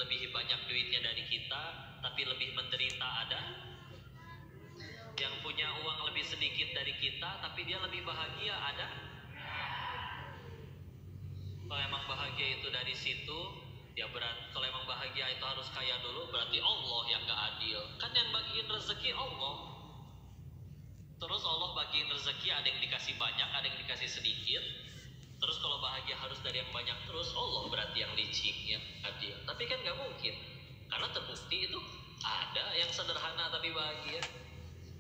lebih banyak duitnya dari kita tapi lebih menderita ada? Yang punya uang lebih sedikit dari kita tapi dia lebih bahagia ada? Kalau emang bahagia itu dari situ, ya berat. Kalau emang bahagia itu harus kaya dulu, berarti Allah yang gak adil. Kan yang bagiin rezeki Allah. Terus Allah bagiin rezeki, ada yang dikasih banyak, ada yang dikasih sedikit. Terus kalau bahagia harus dari yang banyak terus, Allah berarti yang licik, yang adil. Tapi kan gak mungkin, karena terbukti itu ada yang sederhana tapi bahagia.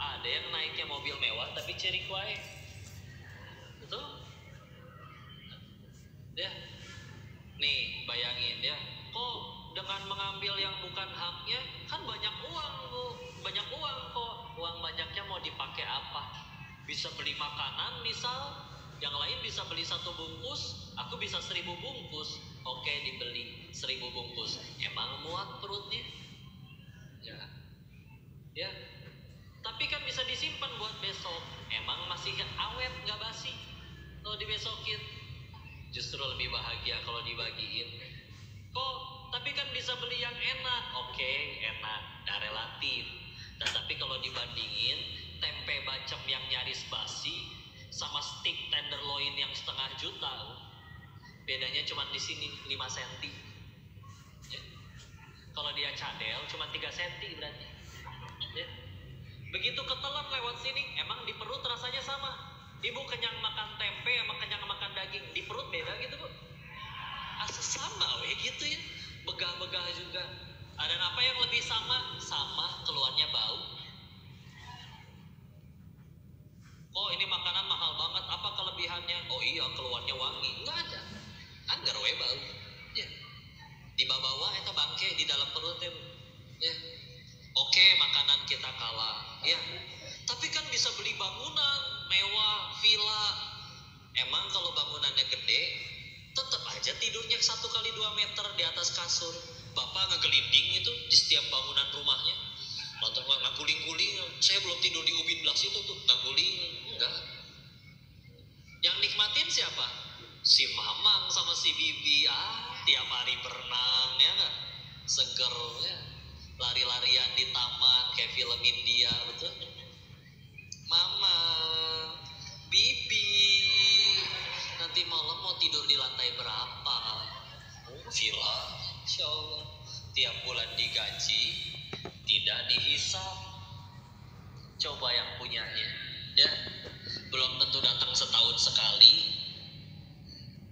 Ada yang naiknya mobil mewah tapi ceri kuai. Betul? Ya, nih bayangin ya, kok dengan mengambil yang bukan haknya, kan banyak uang Bu, banyak uang kok. Uang banyaknya mau dipakai apa? Bisa beli makanan misal, yang lain bisa beli 1 bungkus, aku bisa 1000 bungkus. Oke, dibeli 1000 bungkus. Emang muat perutnya? Ya. Tapi kan bisa disimpan buat besok. Emang masih awet, gak basi kalau dibesokin? Justru lebih bahagia kalau dibagiin. Kok? Tapi kan bisa beli yang enak. Oke, enak, nah relatif. Nah, tapi kalau dibandingin tempe bacem yang nyaris basi sama steak tenderloin yang 1,5 juta, bedanya cuma di sini 5 cm. Ya. Kalau dia cadel cuma 3 cm berarti. Ya. Begitu ketelan lewat sini, emang di perut rasanya sama. Ibu kenyang makan tempe sama kenyang makan daging, di perut beda gitu Bu? Asa sama gitu ya, begah-begah juga. Ada apa yang lebih sama? Sama keluarnya bau. Kok ini makanan mahal banget, apa kelebihannya? Oh iya, keluarnya wangi. Enggak ada, anggar we bau ya. Di bawah eta bangke di dalam perut ya. Oke, makanan kita kalah ya, tapi kan bisa beli bangunan mewah, villa. Emang kalau bangunannya gede, tetap aja tidurnya 1 kali 2 meter di atas kasur. Bapak ngegelinding itu di setiap bangunan rumahnya. Nonton ngaguling-guling, saya belum tidur di ubin belah situ tuh, ngaguling. Enggak. Yang nikmatin siapa? Si Mamang sama si Bibi. Tiap hari berenang ya enggak? Seger ya. Lari-larian di taman kayak film India, betul? Mama, Bibi, nanti malam mau tidur di lantai berapa? Oh, villa, Insya Allah. Tiap bulan digaji, tidak dihisap. Coba yang punyanya, ya. Belum tentu datang setahun sekali.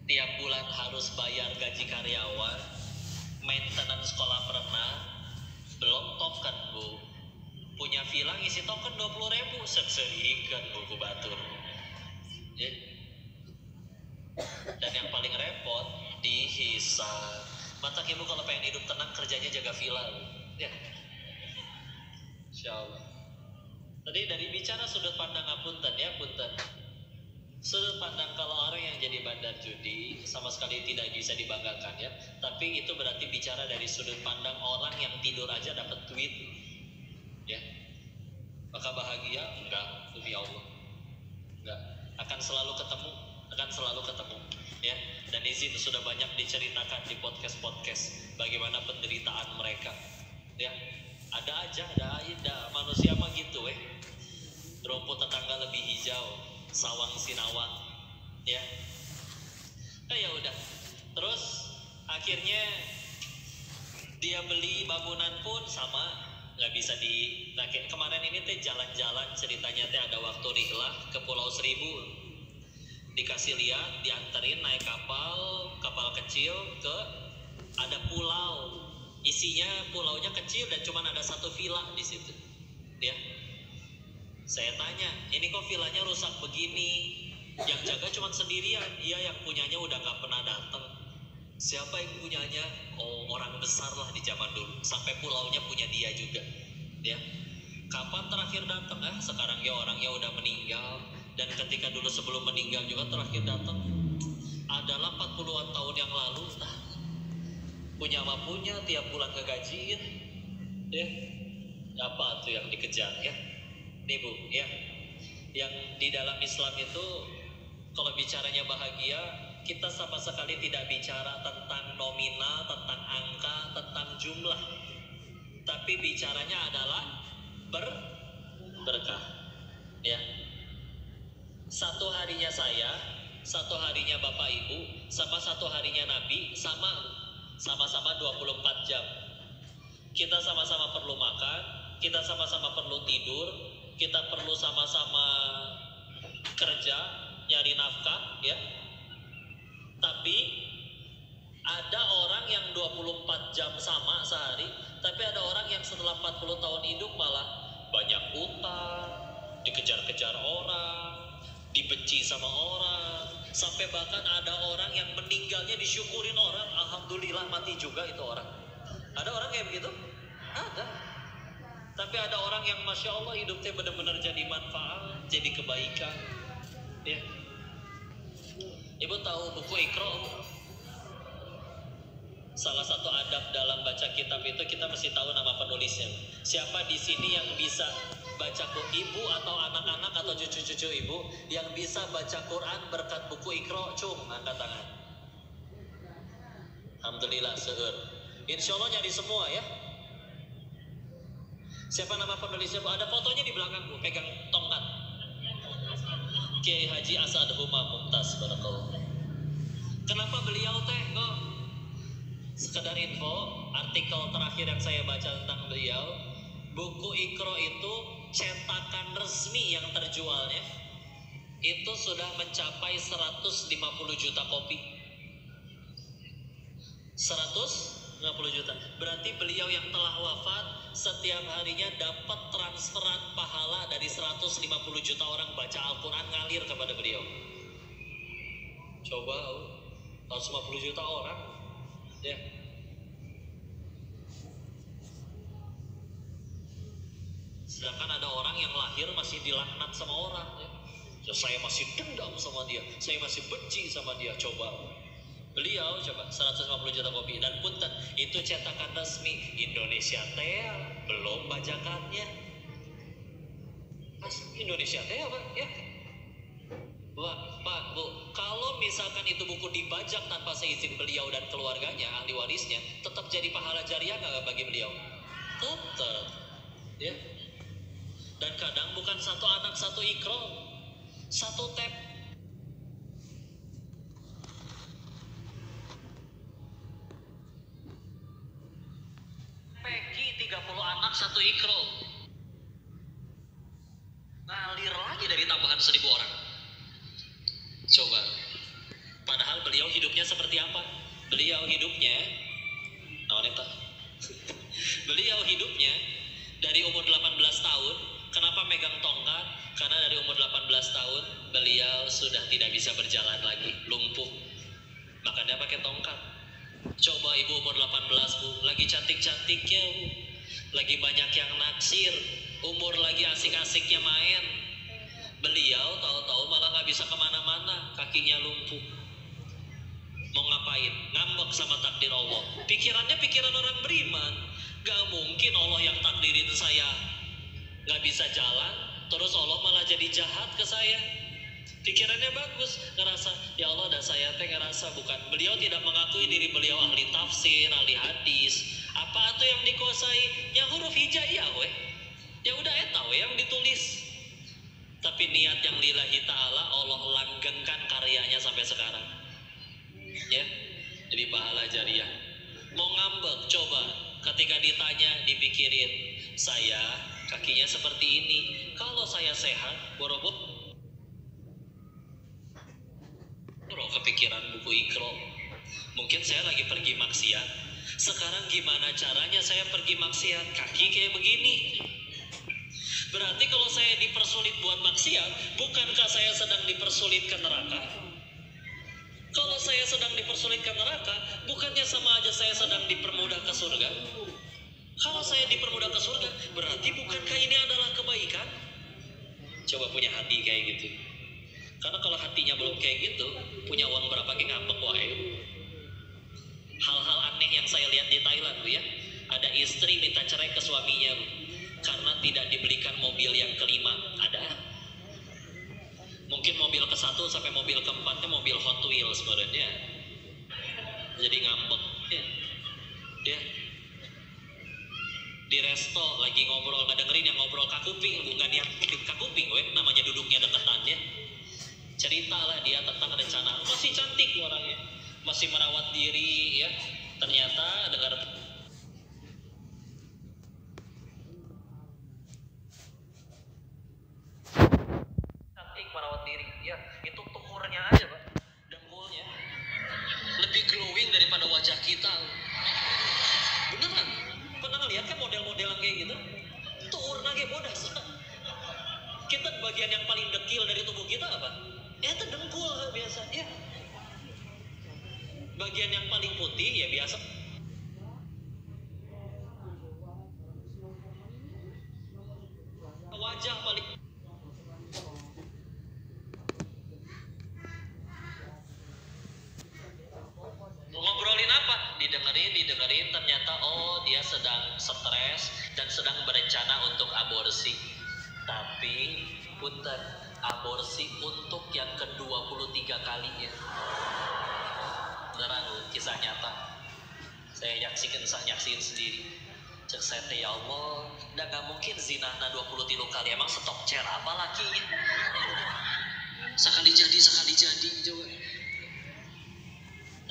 Tiap bulan harus bayar gaji karyawan, maintenance kolam renang. Belum token Bu, punya villa ngisi token 20.000, sekserikan buku batur ya. Dan yang paling repot dihisap. Mata ibu kalau pengen hidup tenang kerjanya jaga villa Bu ya. Insya Allah. Tadi dari bicara sudut pandang punten ya, punten. Sudut pandang kalau orang yang jadi bandar judi sama sekali tidak bisa dibanggakan ya. Tapi itu berarti bicara dari sudut pandang orang yang tidur aja dapat duit ya. Maka bahagia? Enggak, demi Allah enggak. Akan selalu ketemu ya. Dan di situ sudah banyak diceritakan di podcast bagaimana penderitaan mereka ya. Ada aja manusia mah gitu rumput tetangga lebih hijau, sawang sinawang ya. Ya udah. Terus akhirnya dia beli bangunan pun sama, nggak bisa dipakai. Kemarin ini teh jalan-jalan ceritanya teh ada waktu rihlah ke Pulau Seribu, dikasih lihat, dianterin naik kapal kecil ke ada pulau, isinya pulaunya kecil dan cuma ada 1 villa di situ ya. Saya tanya, ini kok villanya rusak begini? Yang jaga cuma sendirian. Iya, yang punyanya udah gak pernah datang. Siapa yang punyanya? Oh, orang besar lah di zaman dulu. Sampai pulaunya punya dia juga ya. Kapan terakhir datang? Sekarang ya orangnya udah meninggal. Dan ketika dulu sebelum meninggal juga terakhir datang adalah 40-an tahun yang lalu. Punya mah punya, tiap bulan ngegajiin ya. Apa tuh yang dikejar ya? Nih Bu ya, yang di dalam Islam itu kalau bicaranya bahagia kita sama sekali tidak bicara tentang nominal, tentang angka, tentang jumlah. Tapi bicaranya adalah berkah. Ya. Satu harinya saya, satu harinya Bapak Ibu, sama satu harinya Nabi, sama-sama 24 jam. Kita sama-sama perlu makan, kita sama-sama perlu tidur, kita perlu sama-sama kerja, nyari nafkah, ya. Tapi ada orang yang 24 jam sama sehari, tapi ada orang yang setelah 40 tahun hidup malah banyak utang, dikejar-kejar orang, dibenci sama orang, sampai bahkan ada orang yang meninggalnya disyukurin orang, alhamdulillah mati juga itu orang. Ada orang kayak begitu? Ada. Tapi ada orang yang Masya Allah hidupnya benar-benar jadi manfaat, jadi kebaikan. Ya. Ibu tahu buku Iqra? Salah satu adab dalam baca kitab itu kita mesti tahu nama penulisnya. Siapa di sini yang bisa baca ibu atau anak-anak atau cucu-cucu ibu yang bisa baca Quran berkat buku Iqra? Cung, angkat tangan. Alhamdulillah, seueur. Insya Allah nyari semua ya. Siapa nama penulisnya? Ada fotonya di belakang Bu, pegang tongkat. Kiai Haji Asad Huma Mumtaz, barakallahu. Kenapa beliau teh kok? Sekedar info, artikel terakhir yang saya baca tentang beliau, buku Iqra itu cetakan resmi yang terjualnya itu sudah mencapai 150 juta kopi. 150 juta. Berarti beliau yang telah wafat setiap harinya dapat transferan pahala dari 150 juta orang baca Al-Quran ngalir kepada beliau. Coba 150 juta orang ya. Sedangkan ada orang yang lahir masih dilaknat sama orang ya. Saya masih dendam sama dia, saya masih benci sama dia. Coba beliau coba 150 juta kopi, dan punten itu cetakan resmi Indonesia Tea, belum bajakannya. Mas, Indonesia Tea Pak ya. Pak, Bu, kalau misalkan itu buku dibajak tanpa seizin beliau dan keluarganya, ahli warisnya, tetap jadi pahala jariah nggak bagi beliau? Tetap ya. Dan kadang bukan satu anak satu Iqra, satu tab. Peki 30 anak satu Iqra. Ngalir lagi dari tambahan 1000 orang. Coba. Padahal beliau hidupnya seperti apa? Beliau hidupnya beliau hidupnya dari umur 18 tahun. Kenapa megang tongkat? Karena dari umur 18 tahun beliau sudah tidak bisa berjalan lagi, lumpuh. Maka dia pakai tongkat. Coba ibu umur 18 Bu, lagi cantik-cantiknya Bu, lagi banyak yang naksir, umur lagi asik-asiknya main. Beliau tahu-tahu malah gak bisa kemana-mana, kakinya lumpuh. Mau ngapain? Ngambek sama takdir Allah. Pikirannya pikiran orang beriman. Gak mungkin Allah yang takdirin saya gak bisa jalan, terus Allah malah jadi jahat ke saya. Pikirannya bagus, ngerasa ya Allah dan saya ngerasa bukan. Beliau tidak mengakui diri beliau ahli tafsir, ahli hadis. Apa itu yang dikuasai? Yang huruf hijaiyah weh. Ya udah eta weh yang ditulis. Tapi niat yang lillahi ta'ala Allah langgengkan karyanya sampai sekarang. Ya, jadi pahala jariah. Mau ngambek, coba ketika ditanya dipikirin, saya kakinya seperti ini, kalau saya sehat, boro-boro kepikiran buku Iqra. Mungkin saya lagi pergi maksiat. Sekarang gimana caranya saya pergi maksiat? Kaki kayak begini. Berarti kalau saya dipersulit buat maksiat, bukankah saya sedang dipersulit ke neraka? Kalau saya sedang dipersulit ke neraka, bukannya sama aja saya sedang dipermudah ke surga? Kalau saya dipermudah ke surga, berarti bukankah ini adalah kebaikan? Coba punya hati kayak gitu. Karena kalau hatinya belum kayak gitu, punya uang berapa kayak ngambek wae. Hal-hal aneh yang saya lihat di Thailand Bu ya. Ada istri minta cerai ke suaminya Bu, karena tidak dibelikan mobil yang kelima. Ada. Mungkin mobil ke-1 sampai mobil ke-4 mobil mobil Hot Wheels sebenarnya. Jadi ngambek ya. Ya. Di resto lagi ngobrol, nggak dengerin yang ngobrol kakuping, bukan yang kakuping, namanya duduknya deketan ya. Cerita lah dia tentang rencana, masih cantik orangnya, masih merawat diri ya. Ternyata dengar cantik merawat diri ya, itu tumornya aja Pak, dengkulnya lebih glowing daripada wajah kita. Beneran, pernah ngeliat kan model-model yang kayak gitu? Itu urna kayak bodas. Kita bagian yang paling dekil dari tubuh kita apa? Ya itu dengkul biasa ya. Bagian yang paling putih ya biasa. Wajah paling. Ngobrolin apa? Didengerin, ternyata oh dia sedang stres dan sedang berencana untuk aborsi. Tapi punten, aborsi untuk yang ke-23 kalinya. Beneran kisah nyata. Saya nyaksiin sendiri. Cek saya ya Allah, dan gak mungkin zinahna 23 kali. Emang stok cer apa lakinya? Sekali jadi coba.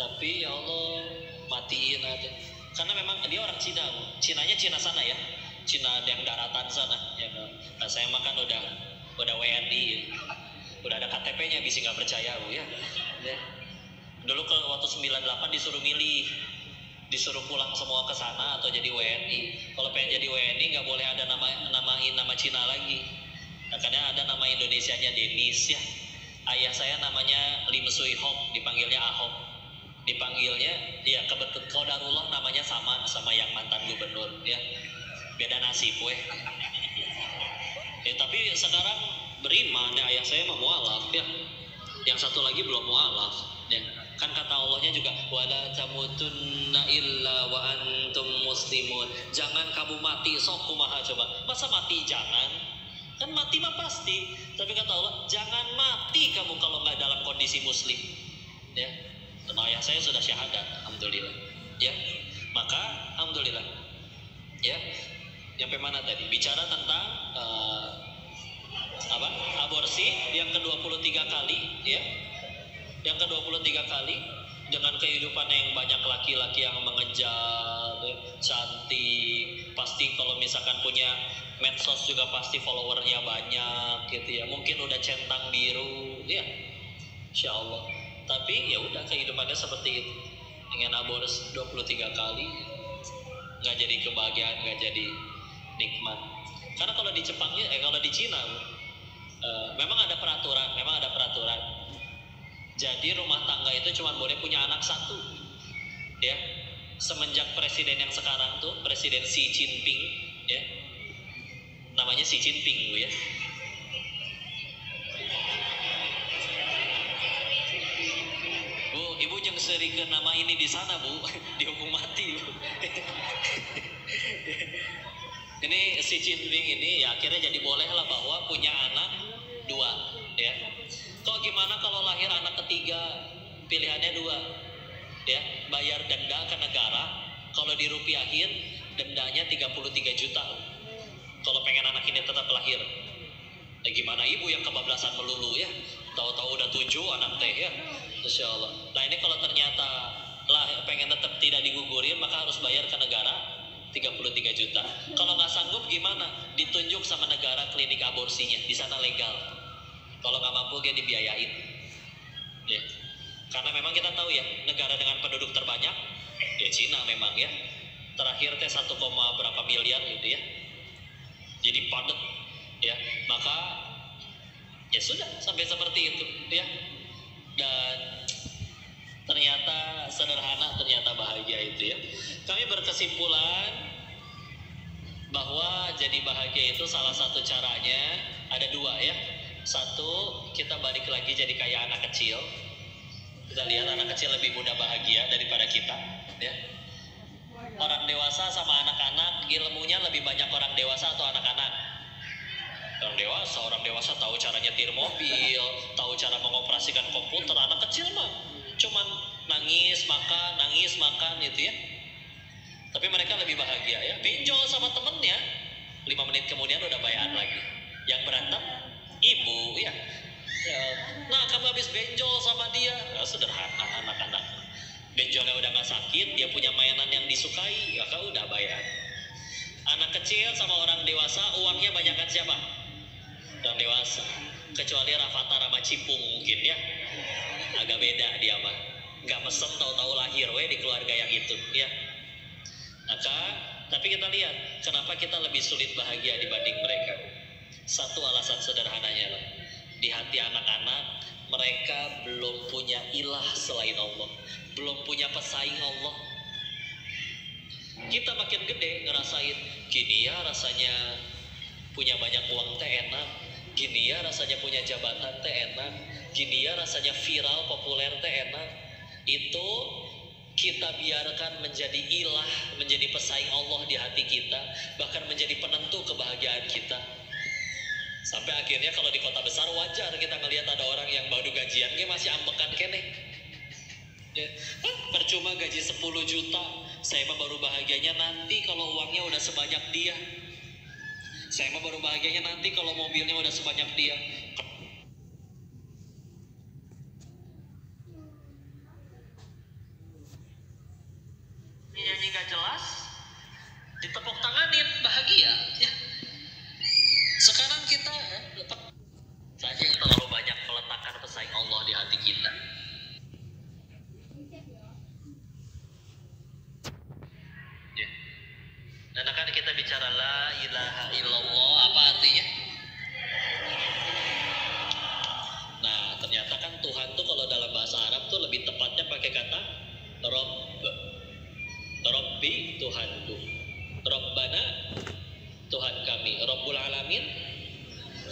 Tapi ya Allah matiin aja. Karena memang dia orang Cina, Cinanya Cina sana ya, Cina yang daratan sana. Ya, nah saya makan udah WNI, ya. Udah ada KTP-nya, bisa nggak percaya Bu ya. Ya. Dulu ke waktu 98 disuruh milih, disuruh pulang semua ke sana atau jadi WNI. Kalau pengen jadi WNI nggak boleh ada nama Cina lagi. Makanya ada nama Indonesianya Denis ya. Ayah saya namanya Lim Sui Hok, dipanggilnya Ahok. Dipanggilnya ya kebetulan qadarullah namanya sama yang mantan gubernur ya. Beda nasib weh. Ya tapi sekarang beriman ya, ayah saya mau mualaf ya. Yang satu lagi belum mualaf ya. Kan kata Allahnya juga wala tamutunna illa wa antum muslimun. Jangan kamu mati, sok kumaha coba. Masa mati jangan? Kan mati mah pasti. Tapi kata Allah, jangan mati kamu kalau nggak dalam kondisi muslim. Ya. Dan ayah saya sudah syahadat, alhamdulillah. Ya. Maka alhamdulillah. Ya. Sampai mana tadi? Bicara tentang aborsi yang ke-23 kali ya. Yang ke-23 kali dengan kehidupan yang banyak laki-laki yang mengejar, cantik, pasti kalau misalkan punya medsos juga pasti followernya banyak gitu ya. Mungkin udah centang biru ya. Insya Allah. Tapi ya udah kehidupannya seperti itu. Dengan aborsi 23 kali nggak jadi kebahagiaan, nggak jadi nikmat. Karena kalau di Jepang kalau di Cina memang ada peraturan. Jadi rumah tangga itu cuma boleh punya anak satu, ya. Semenjak presiden yang sekarang tuh, Presiden Xi Jinping, ya, namanya Xi Jinping, Bu ya. Bu, ibu jangan serikeun nama ini di sana, Bu, dihukum mati, Bu. Ini Xi Jinping ini ya akhirnya jadi bolehlah bahwa punya anak 2, ya. Kok gimana kalau lahir anak ketiga? Pilihannya 2, ya, bayar denda ke negara. Kalau dirupiahin dendanya 33 juta. Kalau pengen anak ini tetap lahir. Ya gimana ibu yang kebablasan melulu ya? Tahu-tahu udah 7 anak teh ya. Insya Allah. Nah ini kalau ternyata pengen tetap tidak digugurin maka harus bayar ke negara 33 juta. Kalau nggak sanggup gimana? Ditunjuk sama negara klinik aborsinya. Di sana legal. Kalau nggak mampu dia dibiayain, ya. Karena memang kita tahu ya negara dengan penduduk terbanyak, ya Cina memang ya. Terakhir teh 1, berapa miliar gitu ya. Jadi padat, ya. Maka ya sudah sampai seperti itu, ya. Dan ternyata sederhana, ternyata bahagia itu ya. Kami berkesimpulan bahwa jadi bahagia itu salah satu caranya ada 2 ya. 1, kita balik lagi jadi kayak anak kecil. Kita lihat anak kecil lebih mudah bahagia daripada kita, ya. Orang dewasa sama anak-anak ilmunya lebih banyak orang dewasa atau anak-anak? Orang dewasa tahu cara nyetir mobil, tahu cara mengoperasikan komputer. Anak kecil mah nangis makan itu ya. Tapi mereka lebih bahagia ya. Benjol sama temennya, 5 menit kemudian udah bayan lagi. Yang berantem ibu ya. Nah, kamu habis benjol sama dia. Sederhana anak-anak. Benjolnya udah gak sakit, dia punya mainan yang disukai, ya kau udah bayar. Anak kecil sama orang dewasa, uangnya banyakan siapa? Orang dewasa. Kecuali Rafathar sama Cipung mungkin ya. Agak beda dia mah. Gak mesen tahu-tahu lahir di keluarga yang itu ya. Maka, tapi kita lihat kenapa kita lebih sulit bahagia dibanding mereka. Satu alasan sederhananya lah, di hati anak-anak mereka belum punya ilah selain Allah, belum punya pesaing Allah. Kita makin gede ngerasain, gini ya rasanya punya banyak uang teh enak, gini ya rasanya punya jabatan teh enak, gini ya rasanya viral populer teh enak. Itu kita biarkan menjadi ilah, menjadi pesaing Allah di hati kita, bahkan menjadi penentu kebahagiaan kita. Sampai akhirnya kalau di kota besar wajar kita ngelihat ada orang yang baru gajian dia masih ambekan kene. Percuma gaji 10 juta, saya mah baru bahagianya nanti kalau uangnya udah sebanyak dia. Saya mah baru bahagianya nanti kalau mobilnya udah sebanyak dia. Nyanyi gak jelas, ditepuk tanganin, bahagia ya. Sekarang kita saja terlalu banyak meletakkan pesaing Allah di hati kita. Ya. Dan akan kita bicara la ilaha illallah, apa artinya? Nah, ternyata kan Tuhan tuh kalau dalam bahasa Arab tuh lebih tepatnya pakai kata Rabb. Rabbi, Tuhanku. Rabbana, Tuhan kami. Rabbul alamin,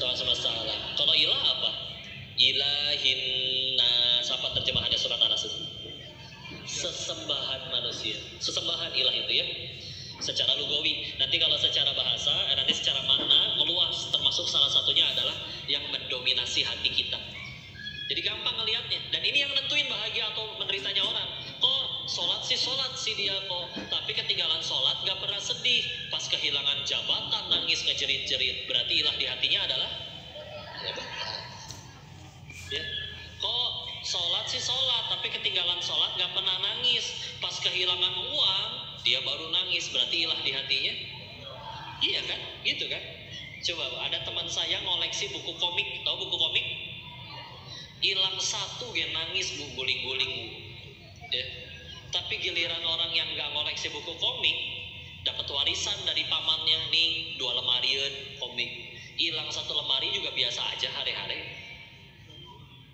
Tuhan semesta alam. Kalau ilah apa? Ilahin nas, apa terjemahannya surat An-Nas? Sesembahan manusia. Sesembahan ilah itu ya. Secara lugawi. Nanti kalau secara bahasa, nanti secara makna meluas. Termasuk salah satunya adalah yang mendominasi hati kita. Jadi gampang ngelihatnya. Dan ini yang nentuin bahagia atau menderitanya orang. Kok sholat sih dia kok. Tapi ketinggalan sholat gak pernah sedih. Pas kehilangan jabatan nangis ngejerit-jerit. Berarti ilah di hatinya adalah jabatan. Ya. Kok sholat tapi ketinggalan sholat gak pernah nangis. Pas kehilangan uang dia baru nangis. Berarti ilah di hatinya. Iya kan? Gitu kan? Coba ada teman saya ngoleksi buku komik. Tahu buku komik? Hilang satu dia nangis bu, guling-guling bu. Ya. Tapi giliran orang yang gak ngoleksi buku komik dapat warisan dari pamannya nih 2 lemarian komik, hilang 1 lemari juga biasa aja hari-hari.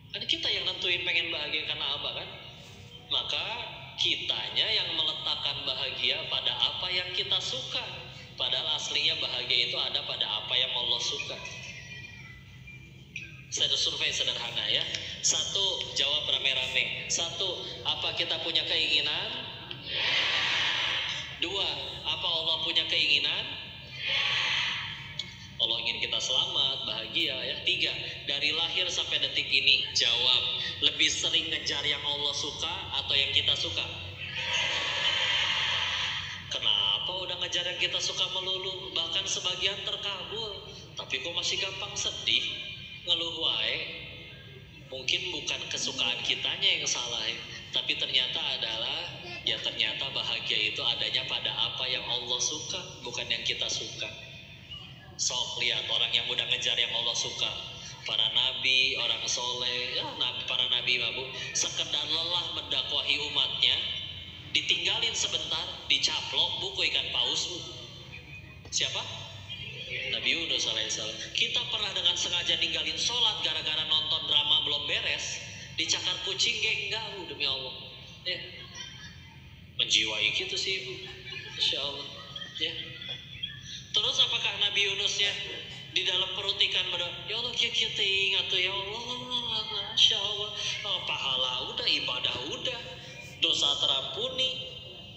Kan kita yang nentuin pengen bahagia karena apa kan? Maka kitanya yang meletakkan bahagia pada apa yang kita suka. Padahal aslinya bahagia itu ada pada apa yang Allah suka. Saya survei sederhana ya. 1, jawab rame-rame. 1, apa kita punya keinginan? 2, apa Allah punya keinginan? Allah ingin kita selamat, bahagia ya. 3, dari lahir sampai detik ini jawab, lebih sering ngejar yang Allah suka atau yang kita suka? Kenapa udah ngejar yang kita suka melulu, bahkan sebagian terkabul, tapi kok masih gampang sedih? Ngeluh wae. Mungkin bukan kesukaan kitanya yang salah ya, tapi ternyata ternyata bahagia itu adanya pada apa yang Allah suka, bukan yang kita suka. Sok lihat orang yang udah ngejar yang Allah suka, para nabi, orang soleh ya, para nabi bu, sekedar lelah mendakwahi umatnya ditinggalin sebentar, dicaplok buku ikan paus bu. Siapa? Nabi Yunus alaihissalam. Kita pernah dengan sengaja ninggalin sholat gara-gara nonton drama belum beres, dicakar kucing enggak demi Allah ya. Menjiwai gitu sih ibu, Insya Allah ya. Terus apakah Nabi Yunus ya di dalam perut ikan berdoa, ya Allah kita ingat tuh ya Allah, Masya Allah, pahala udah, ibadah udah, dosa terampuni,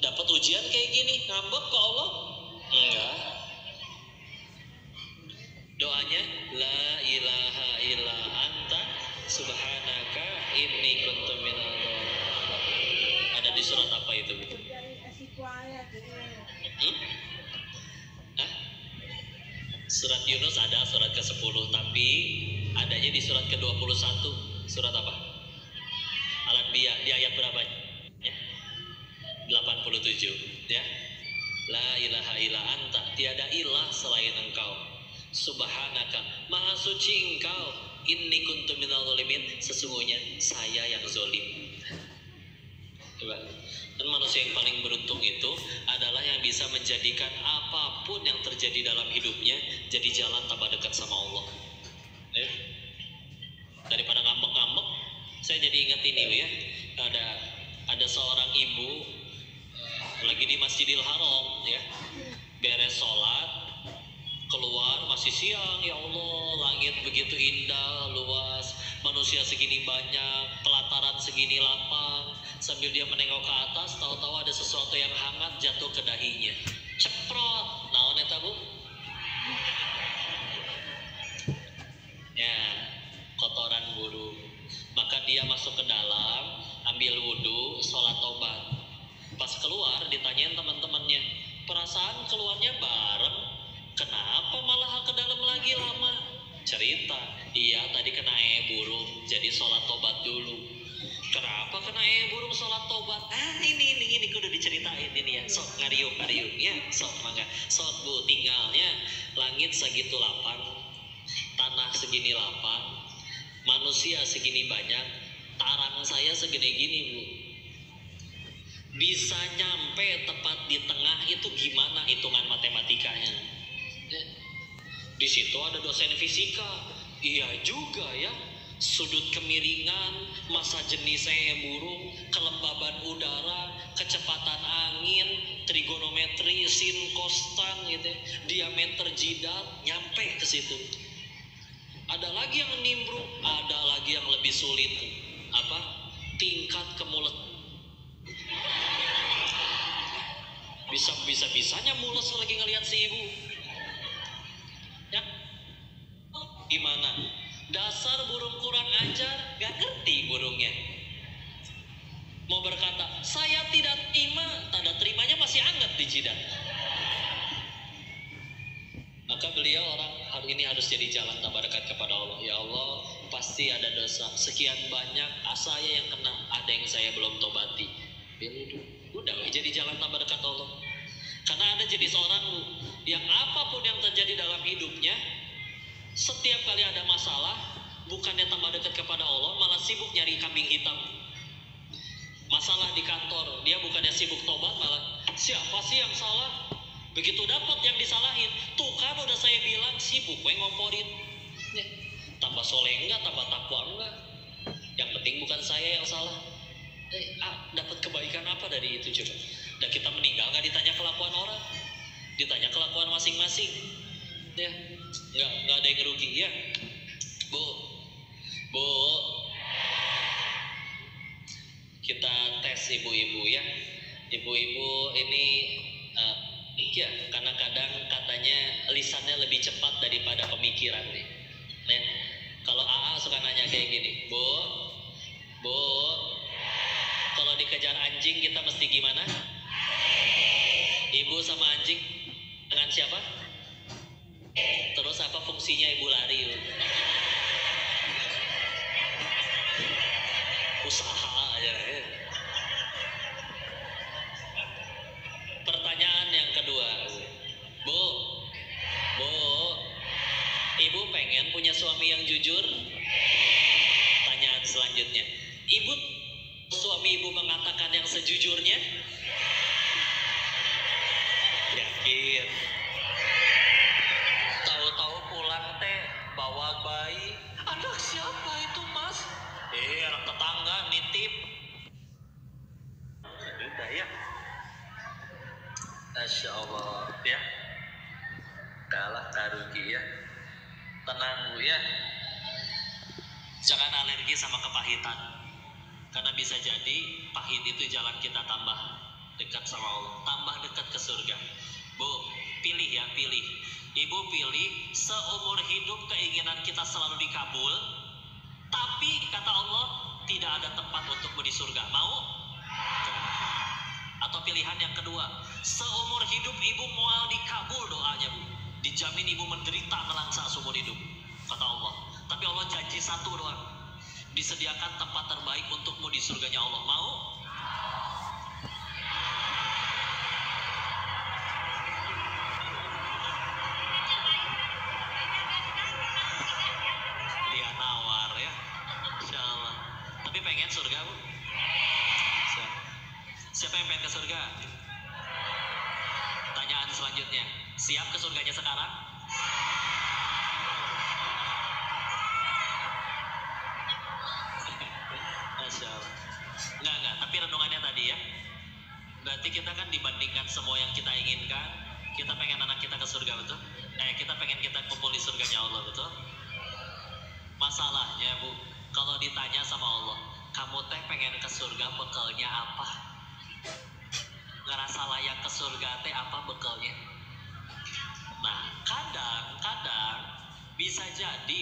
dapat ujian kayak gini ngambek ke Allah? Enggak. Doanya la ilaha illa anta subhanaka inni kuntu minadh dhalimin. Surat Yunus ada surat ke-10, tapi adanya di surat ke-21. Surat apa? Al-Anbiya di ayat berapa? Ya. 87 ya. La ilaha illa anta, tiada ilah selain engkau. Subhanaka, maha suci engkau. Inni kuntu minal zalimin, sesungguhnya saya yang zolim. Coba. Dan manusia yang paling beruntung itu adalah yang bisa menjadikan apapun yang terjadi dalam hidupnya jadi jalan tambah dekat sama Allah. Daripada ngambek-ngambek, saya jadi ingat ini ya. Ada seorang ibu lagi di Masjidil Haram ya, beres sholat, keluar masih siang, ya Allah, langit begitu indah, luas, manusia segini banyak, pelataran segini lapang. Sambil dia menengok ke atas, tahu-tahu ada sesuatu yang hangat jatuh ke dahinya. Ceprot, naon eta Bu? Ya, kotoran burung. Maka dia masuk ke dalam, ambil wudhu, sholat tobat. Pas keluar ditanyain teman-temannya, perasaan keluarnya bareng, kenapa malah ke dalam lagi lama? Cerita, iya tadi kena burung, jadi sholat tobat dulu. Kenapa kena burung sholat tobat? Ini kudu diceritain ini ya. Sok ngariung ya, sok mangga. Sok Bu, tinggalnya langit segitu lapang, tanah segini lapang, manusia segini banyak, tarang saya segini gini Bu. Bisa nyampe tepat di tengah itu gimana hitungan matematikanya? Di situ ada dosen fisika. Iya juga ya. Sudut kemiringan, massa jenisnya burung, kelembaban udara, kecepatan angin, trigonometri, sin, kostan gitu, diameter jidat, nyampe ke situ. Ada lagi yang nimbrung, ada lagi yang lebih sulit. Apa? Tingkat ke mulut. Bisa-bisanya mules lagi ngelihat si ibu. Ya, gimana? Dasar burung kurang ajar, gak ngerti burungnya. Mau berkata, saya tidak terima, tanda terimanya masih anget di jidat. Maka beliau orang hari ini harus jadi jalan tambah dekat kepada Allah. Ya Allah, pasti ada dosa. Sekian banyak saya yang kena, ada yang saya belum tobati. Udah jadi jalan tambah dekat Allah. Karena ada jenis orang yang apapun yang terjadi dalam hidupnya, setiap kali ada masalah, bukannya tambah dekat kepada Allah, malah sibuk nyari kambing hitam. Masalah di kantor, dia bukannya sibuk tobat, malah siapa sih yang salah? Begitu dapat yang disalahin, tuh kan udah saya bilang sibuk, gue ngomporin. Tambah soleh enggak, tambah takwa enggak. Yang penting bukan saya yang salah. Dapat kebaikan apa dari itu coba? Dan kita meninggal nggak ditanya kelakuan orang, ditanya kelakuan masing-masing. Ya, nggak ada yang rugi ya. Bu, kita tes ibu-ibu ya. Ibu-ibu ini ya, karena kadang katanya lisannya lebih cepat daripada pemikiran nih. Ya. Kalau AA suka nanya kayak gini, Bu, kalau dikejar anjing kita mesti gimana? Ibu sama anjing dengan siapa? Terus apa fungsinya ibu lari? Usaha aja ya. Pertanyaan yang kedua, Bu, ibu pengen punya suami yang jujur? Tanyaan selanjutnya, suami ibu mengatakan yang sejujurnya? Yakin? Tahu-tahu pulang teh bawa bayi, anak siapa itu Mas? Anak tetangga nitip. Udah ya. Masya Allah ya. Kalah karugi ya. Tenang Bu ya. Jangan alergi sama kepahitan. Karena bisa jadi pahit itu jalan kita tambah dekat sama Allah, tambah dekat ke surga. Bu, pilih ya, pilih. Ibu pilih seumur hidup keinginan kita selalu dikabul, tapi kata Allah tidak ada tempat untukmu di surga. Mau? Atau pilihan yang kedua, seumur hidup ibu mual dikabul doanya Bu, Dijamin ibu menderita melangsa seumur hidup, kata Allah. Tapi Allah janji satu doang, disediakan tempat terbaik untukmu di surganya Allah. Mau? Dia nawar ya, Insya Allah. Tapi pengen surga bu? Siapa yang pengen ke surga? Tanyaan selanjutnya, siap ke surganya sekarang? Masya Allah. Enggak, tapi renungannya tadi ya. Berarti kita kan dibandingkan semua yang kita inginkan, kita pengen anak kita ke surga, betul? Kita pengen kita kumpul di surganya Allah, betul? Masalahnya bu, kalau ditanya sama Allah, kamu teh pengen ke surga bekalnya apa? Ngerasa layak ke surga teh apa bekalnya? Nah, kadang bisa jadi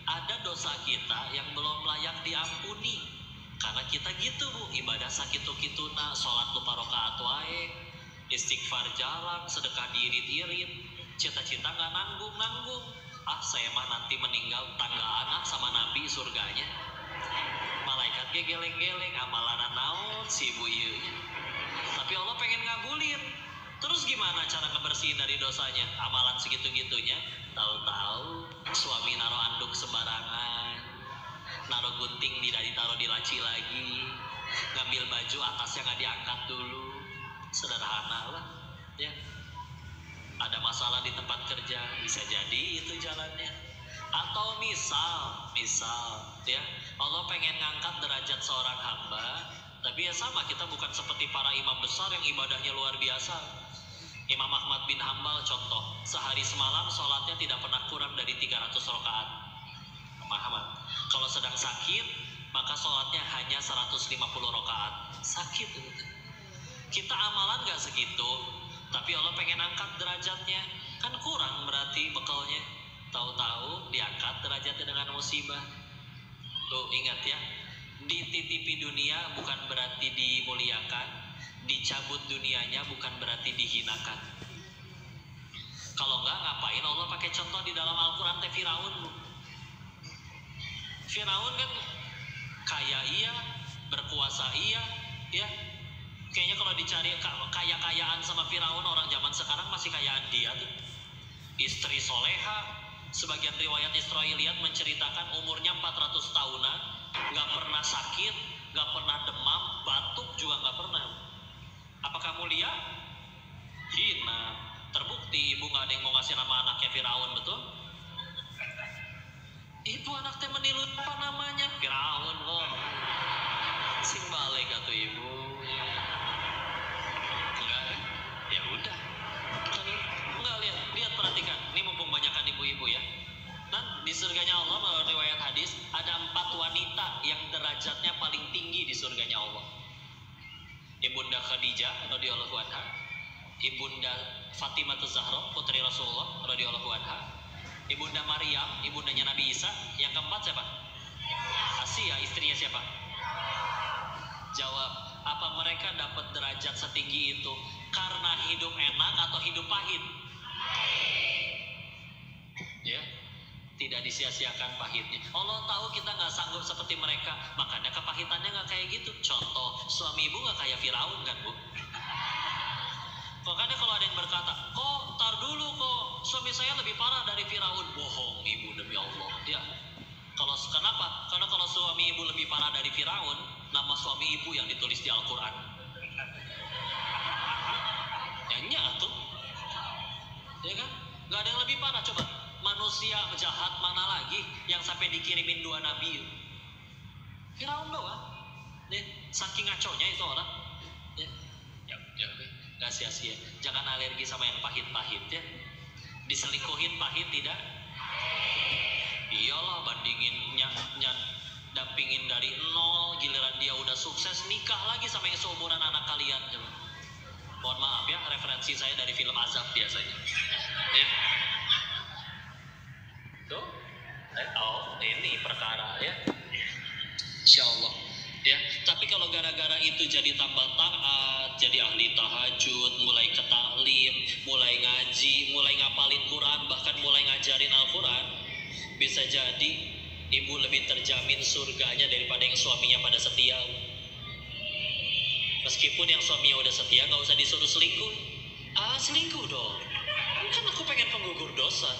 ada dosa kita yang belum layak diampuni. Karena kita gitu bu, ibadah sakitu-kituna, sholat lupa rokaat wae, istighfar jarang, sedekah diirit-irit, cita-cita nggak nanggung. Saya mah nanti meninggal tangga anak sama nabi surganya. Malaikat ge geleng-geleng, amalan naon si ibu ieunya. Tapi Allah pengen ngabulin. Terus gimana cara ngebersihin dari dosanya? Amalan segitu-gitunya, tahu-tahu suami naro anduk sembarangan, naro gunting tidak ditaruh di laci lagi, ngambil baju atasnya nggak diangkat dulu. Sederhana lah ya. Ada masalah di tempat kerja, bisa jadi itu jalannya. Atau misal ya, Allah pengen ngangkat derajat seorang hamba, tapi ya sama, kita bukan seperti para imam besar yang ibadahnya luar biasa. Imam Ahmad bin Hambal contoh, sehari semalam sholatnya tidak pernah kurang dari 300 rakaat. Ahmad. Kalau sedang sakit, maka sholatnya hanya 150 rakaat. Sakit itu. Kita amalan gak segitu, tapi Allah pengen angkat derajatnya. Kan kurang berarti bekalnya. Tahu-tahu diangkat derajatnya dengan musibah. Tuh ingat ya, dititipi dunia bukan berarti dimuliakan, dicabut dunianya bukan berarti dihinakan. Kalau enggak, ngapain Allah pakai contoh di dalam Al-Quran teh Firaun bu? Firaun kan kaya iya, berkuasa iya, ya. Kayaknya kalau dicari kaya-kayaan sama Firaun orang zaman sekarang masih kayaan dia tuh. Istri soleha, sebagian riwayat Israiliyat menceritakan umurnya 400 tahunan, nggak pernah sakit, nggak pernah demam, batuk juga nggak pernah. Apakah mulia? Hina. Terbukti ibu nggak ada yang mau ngasih nama anaknya Firaun, betul? Ibu anak teh menilu apa namanya? Firaun kok. Sing balik atuh ibu. Enggak, ya udah. Enggak, lihat perhatikan. Ini mumpung banyakan ibu-ibu ya. Nah, di surganya Allah menurut riwayat hadis ada 4 wanita yang derajatnya paling tinggi di surganya Allah. Ibunda Khadijah radhiyallahu anha, Ibunda Fatimah Zahra putri Rasulullah radhiyallahu anha, Ibunda Maryam, ibundanya Nabi Isa. Yang keempat siapa? Asia, istrinya siapa? Jawab, apa mereka dapat derajat setinggi itu karena hidup enak atau hidup pahit? Ya, tidak disia-siakan pahitnya. Allah tahu kita nggak sanggup seperti mereka, makanya kepahitannya nggak kayak gitu. Contoh, suami ibu nggak kayak Firaun kan bu? Makanya kalau ada yang berkata, kok tar dulu kok suami saya lebih parah dari Firaun, bohong ibu demi Allah. Ya, kenapa? Karena kalau suami ibu lebih parah dari Firaun, nama suami ibu yang ditulis di Al-Quran. Ya tuh, ya kan? Gak ada yang lebih parah. Coba manusia jahat mana lagi yang sampai dikirimin 2 nabi? Firaun doang. Saking ngaconya itu orang. Ya, gak sia-sia. Jangan alergi sama yang pahit-pahit ya. Diselingkuhin pahit tidak? Iyalah, bandingin dampingin dari nol, giliran dia udah sukses nikah lagi sama yang seumuran anak kalian. Coba. Mohon maaf ya, referensi saya dari film azab biasanya. Ya. Tuh, ini perkara ya. Insya Allah. Ya, tapi kalau gara-gara itu jadi tambah taat, jadi ahli tahajud, mulai ke taklim, mulai ngaji, mulai ngapalin Quran, bahkan mulai ngajarin Al-Quran, bisa jadi ibu lebih terjamin surganya daripada yang suaminya pada setia. Meskipun yang suaminya udah setia, gak usah disuruh selingkuh. Selingkuh dong, kan aku pengen penggugur dosa.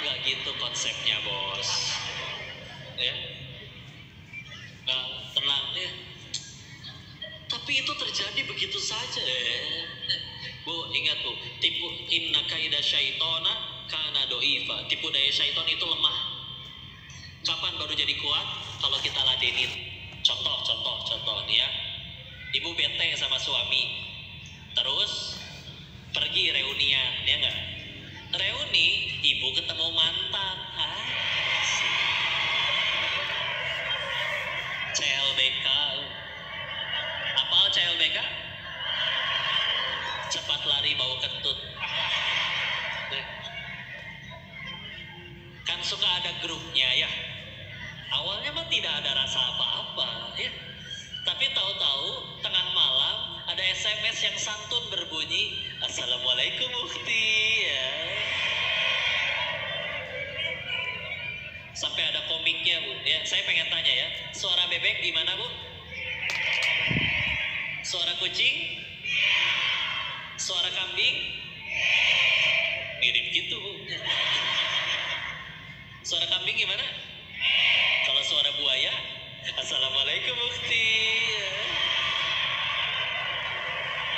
Gak gitu konsepnya, bos. Ya, nah, tenang ya. Tapi itu terjadi begitu saja. Bu, ingat bu, tipu inna kaida syaitona kana doifa. Tipu daya syaiton itu lemah. Kapan baru jadi kuat? Kalau kita ladenin. Contoh nih ya. Ibu bete sama suami, terus pergi reunian, ya nggak? Reuni, ibu ketemu mantan. CLBK. Apal CLBK? Cepat lari bau kentut. Kan suka ada grupnya ya. Awalnya mah tidak ada rasa apa-apa ya. Tapi tahu-tahu tengah malam ada SMS yang santun berbunyi, Assalamualaikum Ukti ya. Sampai ada komiknya bu ya. Saya pengen tanya ya, suara bebek gimana bu? Suara kucing? Suara kambing? Mirip gitu bu. Suara kambing gimana? Kalau suara buaya, Assalamualaikum Ukti.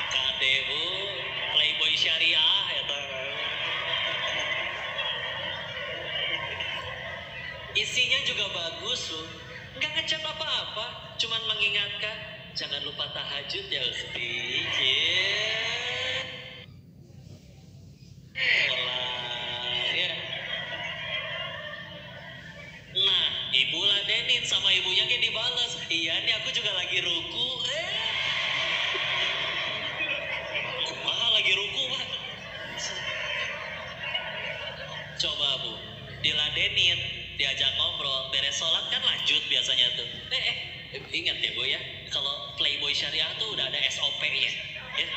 Kade bu, playboy syariah ya toh. Isinya juga bagus bu, nggak ngechat apa-apa, cuman mengingatkan jangan lupa tahajud ya Ukti. Nah, ibu ladenin sama ibunya kayak dibalas. Iya nih aku juga lagi ruku. Kumaha lagi ruku pak? Coba bu, diladenin, diajak ngobrol, beres sholat kan lanjut biasanya tuh. Ingat ya bu ya, kalau playboy syariah tuh udah ada SOP-nya. Ya.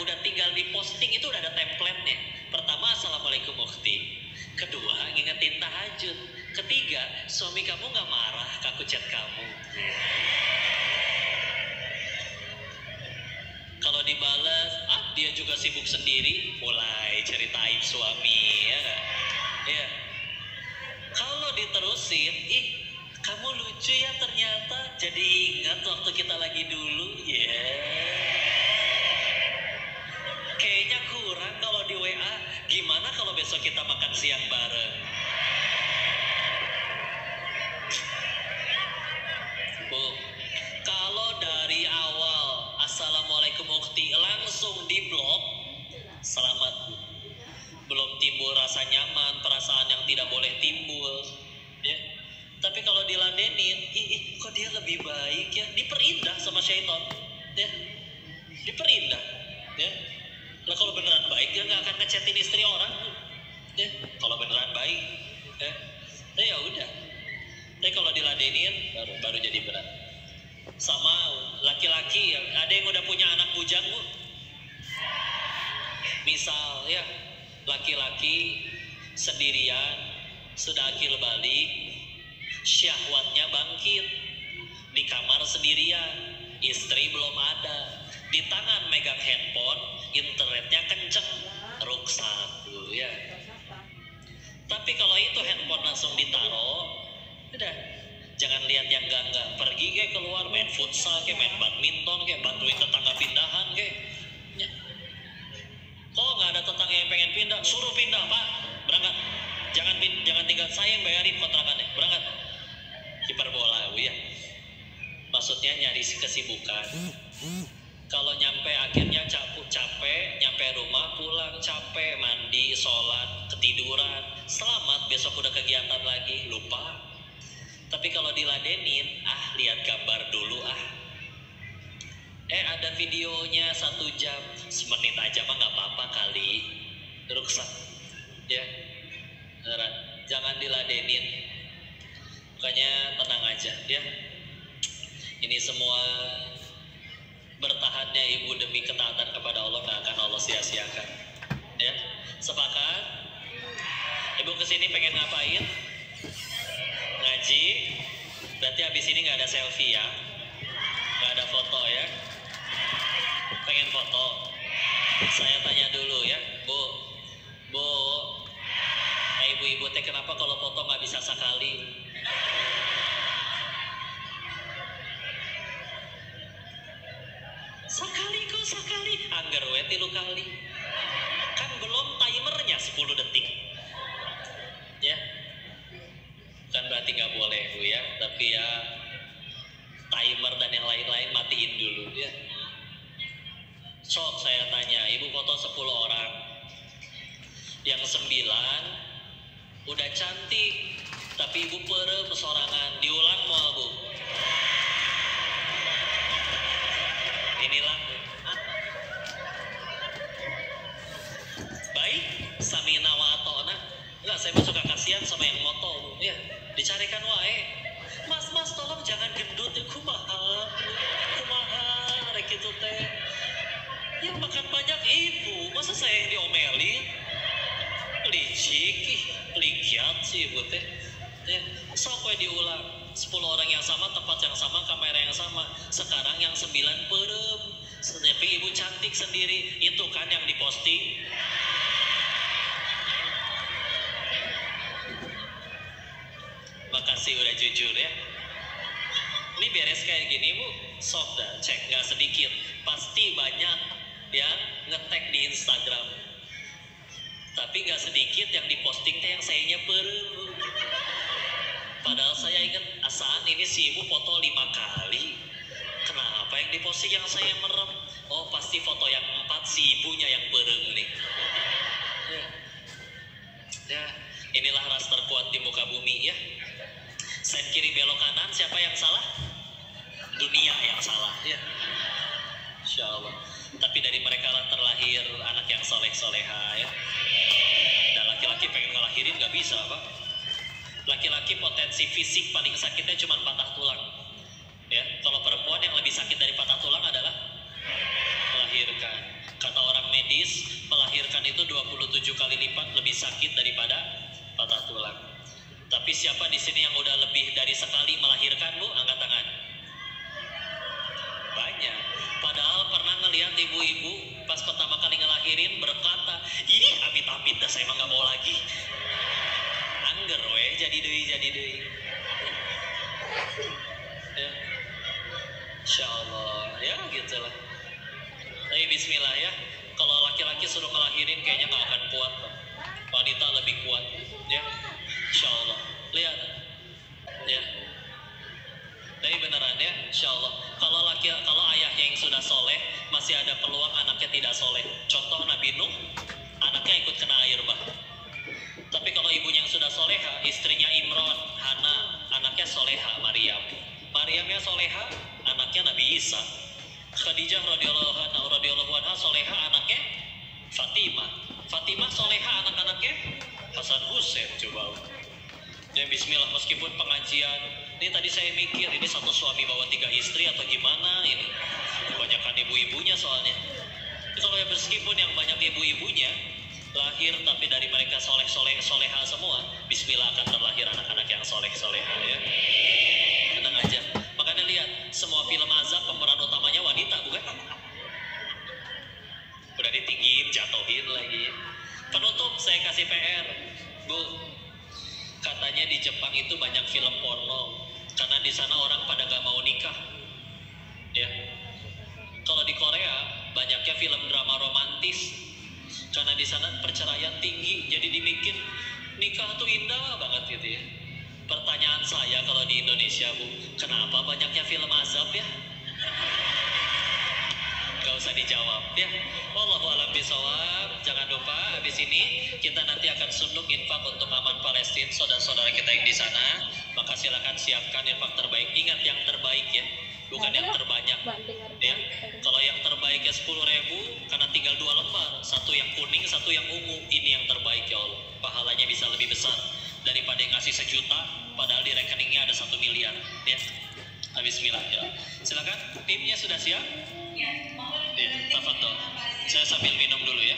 Udah tinggal di posting itu udah ada template-nya. Pertama, Assalamualaikum Ukti. Kedua, ngingetin tahajud. Ketiga, suami kamu gak marah aku chat kamu. Kalau dibales, dia juga sibuk sendiri, mulai ceritain suami, ya gak? Ya. Kalau diterusin, kamu lucu ya ternyata, jadi ingat waktu kita lagi dulu, ya. Kayaknya kurang kalau di WA. Gimana kalau besok kita makan siang bareng? Bu, kalau dari awal Assalamualaikum Ukti langsung diblok, selamat bu. Belum timbul rasa nyaman, perasaan yang tidak boleh timbul. Ya. Tapi kalau diladenin, kok dia lebih baik ya? Diperindah sama syaitan. Ya. Diperindah. Ya. Lah kalau beneran baik dia nggak akan ngechatin istri orang. Ya. Kalau beneran baik, ya udah. Tapi kalau diladenin baru jadi berat. Sama laki-laki yang ada yang udah punya anak bujang bu. Misal ya, laki-laki sendirian sudah akil balik, syahwatnya bangkit, di kamar sendirian, istri belum ada, di tangan megang handphone, internetnya kenceng, ruksak dulu ya. Tapi kalau itu handphone langsung ditaruh, udah, jangan lihat yang enggak, pergi kayak keluar main futsal, kayak main badminton, kayak bantuin tetangga pindahan, kayak. Ya. Kok nggak ada tetangga yang pengen pindah, suruh pindah pak, berangkat. Jangan tinggal saya yang bayarin kontrakannya, berangkat. Hiperbola bu ya. Maksudnya nyari kesibukan. Kalau nyampe akhirnya capek, nyampe rumah pulang capek, mandi, sholat, ketiduran, selamat besok udah kegiatan lagi, lupa. Tapi kalau diladenin, lihat gambar dulu ada videonya 1 jam, semenit aja mah nggak apa-apa kali, ruksak, ya, jangan diladenin, makanya tenang aja, ya. Ini semua bertahannya ibu demi ketaatan kepada Allah nggak akan Allah sia-siakan. Ya, sepakat? Ibu kesini pengen ngapain? Ngaji. Berarti habis ini nggak ada selfie ya, nggak ada foto ya. Pengen foto? Saya tanya dulu ya, Bu, ibu-ibu teh kenapa kalau foto nggak bisa sekali? Sekali, anggar we 3 kali. Kan belum timernya 10 detik. Ya. Kan berarti nggak boleh Bu ya, tapi ya timer dan yang lain-lain matiin dulu ya. Sok saya tanya, ibu foto 10 orang. Yang 9 udah cantik, tapi ibu perem sorangan. Diulang mau Bu? Inilah baik, samina wa atona. Enggak, saya suka kasihan sama yang moto ya, dicarikan wae. Mas tolong jangan gendut ya, kumaha rek itu teh. Yang makan banyak ibu, masa saya yang diomelin? Licik, likiat sih ibu teh. Ya, sok we diulang. 10 orang yang sama, tempat yang sama, kamera yang sama. Sekarang yang 9 perem. Tapi ibu cantik sendiri. Itu kan yang diposting. Makasih udah jujur ya. Ini beres kayak gini Bu, sok dah cek, nggak sedikit. Pasti banyak yang nge-tag di Instagram. Tapi nggak sedikit yang diposting teh yang sayanya perem. Padahal saya ingat asaan ini si ibu foto 5 kali. Kenapa yang diposting yang saya merem? Oh pasti foto yang 4 si ibunya yang perem nih. Ya, inilah ras terkuat di muka bumi ya. Sen kiri belok kanan, siapa yang salah? Dunia yang salah ya. Insya Allah. Tapi dari mereka lah terlahir anak yang soleh-soleha ya. Dan laki-laki pengen ngelahirin nggak bisa Pak. Laki-laki potensi fisik paling sakitnya cuma patah tulang. Ya, kalau perempuan yang lebih sakit dari patah tulang adalah melahirkan. Kata orang medis, melahirkan itu 27 kali lipat lebih sakit daripada patah tulang. Tapi siapa di sini yang udah lebih dari sekali melahirkan Bu? Angkat tangan. Banyak. Padahal pernah ngelihat ibu-ibu pas pertama kali ngelahirin berkata, ih amit-amit dah saya emang gak mau lagi. Angger we, jadi deui. Ya. Insya Allah, ya gitulah. Tapi bismillah ya. Kalau laki-laki suruh ngelahirin kayaknya gak akan kuat. Wanita lebih kuat, ya. Insya Allah. Lihat, ya. Tapi beneran ya, insya Allah. Kalau ayahnya yang sudah soleh, masih ada peluang anaknya tidak soleh. Contoh Nabi Nuh, anaknya ikut kena air bah. Tapi kalau ibunya yang sudah soleha, istrinya Imron, Hana, anaknya soleha, Maryamnya soleha, anaknya Nabi Isa. Khadijah radhiyallahu anha soleha, anaknya Fatimah soleha, anak-anaknya Hasan Hussein. Coba ya bismillah, meskipun pengajian ini tadi saya mikir ini satu suami bawa 3 istri atau gimana ini, kebanyakan ibu-ibunya soalnya. Kalau ya meskipun yang banyak ibu-ibunya lahir tapi dari mereka soleha semua, bismillah akan terlahir anak-anak yang soleha ya. Tenang aja. Makanya lihat, semua film azab pemeran utamanya wanita bukan? Udah ditinggiin, jatuhin lagi. Penutup saya kasih PR, Bu. Katanya di Jepang itu banyak film porno karena di sana orang pada gak mau nikah. Ya. Kalau di Korea banyaknya film drama romantis. Karena di sana perceraian tinggi, jadi dibikin nikah tuh indah banget gitu ya. Pertanyaan saya kalau di Indonesia Bu, kenapa banyaknya film azab ya? Gak usah dijawab ya. Wallahu a'lam bishawab. Jangan lupa habis ini kita nanti akan sunduk infak untuk aman Palestina, saudara-saudara kita yang di sana. Maka silakan siapkan infak terbaik. Ingat yang terbaik ya, bukan yang terbanyak ya. Kalau yang terbaiknya 10.000 karena tinggal 2 lembar, satu yang kuning, satu yang ungu, ini yang terbaik ya Allah. Pahalanya bisa lebih besar daripada yang ngasih 1 juta padahal di rekeningnya ada 1 miliar ya. Bismillah ya. Silakan, timnya sudah siap? Ya, tafadhol. Saya sambil minum dulu ya.